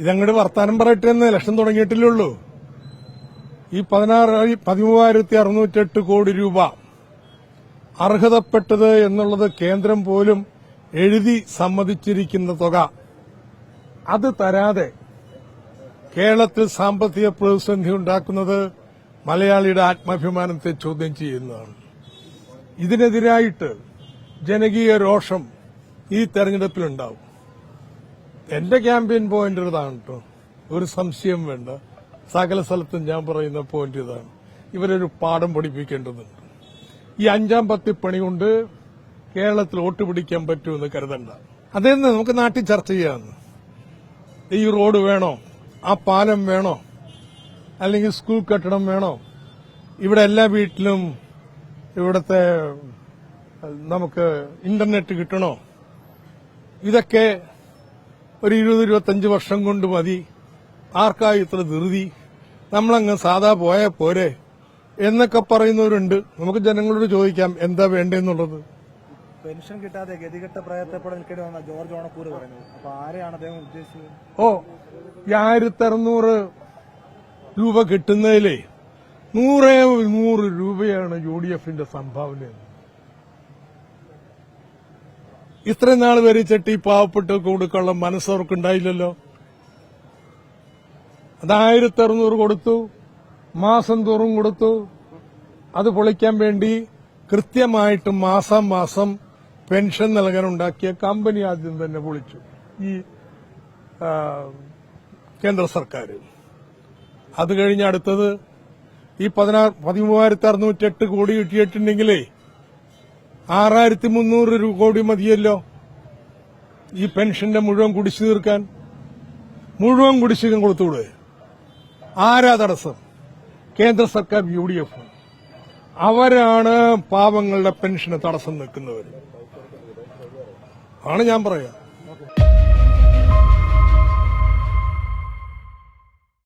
ഇതങ്ങോട്ട് വർത്താനം പറയട്ടെ എന്ന് ഇലക്ഷൻ തുടങ്ങിയിട്ടില്ലുള്ളൂ. ഈ 13,608 കോടി രൂപ അർഹതപ്പെട്ടത് എന്നുള്ളത് കേന്ദ്രം പോലും എഴുതി സമ്മതിച്ചിരിക്കുന്ന തുക. അത് തരാതെ കേരളത്തിൽ സാമ്പത്തിക പ്രതിസന്ധി ഉണ്ടാക്കുന്നത് മലയാളിയുടെ ആത്മാഭിമാനത്തെ ചോദ്യം ചെയ്യുന്നതാണ്. ഇതിനെതിരായിട്ട് ജനകീയ രോഷം ഈ തെരഞ്ഞെടുപ്പിലുണ്ടാവും. എന്റെ ക്യാമ്പയിൻ പോയിന്റ് ഇതാണ് കേട്ടോ, ഒരു സംശയം വേണ്ട. സകല സ്ഥലത്തും ഞാൻ പറയുന്ന പോയിന്റ് ഇതാണ്. ഇവരൊരു പാഠം പഠിപ്പിക്കേണ്ടതുണ്ട്. ഈ 5-ാം പത്തിപ്പണി കൊണ്ട് കേരളത്തിൽ വോട്ട് പിടിക്കാൻ പറ്റുമെന്ന് കരുതണ്ട. അതെന്ന് നമുക്ക് നാട്ടിൽ ചർച്ച ചെയ്യാമെന്ന്. ഈ റോഡ് വേണോ, ആ പാലം വേണോ, അല്ലെങ്കിൽ സ്കൂൾ കെട്ടിടം വേണോ, ഇവിടെ എല്ലാ വീട്ടിലും ഇവിടുത്തെ നമുക്ക് ഇന്റർനെറ്റ് കിട്ടണോ, ഇതൊക്കെ ഒരു 20-25 വർഷം കൊണ്ട് മതി. ആർക്കായി ഇത്ര ധൃതി, നമ്മളങ്ങ് സാധാ പോയാൽ പോരെ എന്നൊക്കെ പറയുന്നവരുണ്ട്. നമുക്ക് ജനങ്ങളോട് ചോദിക്കാം എന്താ വേണ്ടെന്നുള്ളത്. പെൻഷൻ കിട്ടാതെ ഗതികെട്ട പ്രയത്നപ്പെടാൻ നിൽക്കേണ്ടി വന്ന ജോർജ് ഓണക്കൂർ പറഞ്ഞു. അപ്പൊ ആരെയാണ് അദ്ദേഹം ഉദ്ദേശിച്ചത്? 1600 രൂപ കിട്ടുന്നതിലേ 100 രൂപയാണ് UDFന്റെ സംഭാവന. ഇത്രയും നാൾ വരിച്ചിട്ട് ഈ പാവപ്പെട്ട കൊടുക്കാനുള്ള മനസ്സവർക്കുണ്ടായില്ലല്ലോ. അത് 1600 കൊടുത്തു, മാസം തോറും കൊടുത്തു. അത് പൊളിക്കാൻ വേണ്ടി കൃത്യമായിട്ട് മാസം മാസം പെൻഷൻ നൽകാനുണ്ടാക്കിയ കമ്പനി ആദ്യം തന്നെ പൊളിച്ചു ഈ കേന്ദ്ര സർക്കാർ. അത് കഴിഞ്ഞ് അടുത്തത് ഈ 13,608 കോടി കിട്ടിയിട്ടുണ്ടെങ്കിലേ 6,300 കോടി മതിയല്ലോ ഈ പെൻഷന്റെ മുഴുവൻ കുടിശ്ശിക തീർക്കാൻ. മുഴുവൻ കുടിശ്ശിക കൊടുത്തുകൂടെ? ആരാ തടസ്സം? കേന്ദ്ര സർക്കാർ UDF. അവരാണ് പാവങ്ങളുടെ പെൻഷന് തടസ്സം നിൽക്കുന്നവർ ആണ് ഞാൻ പറയാം.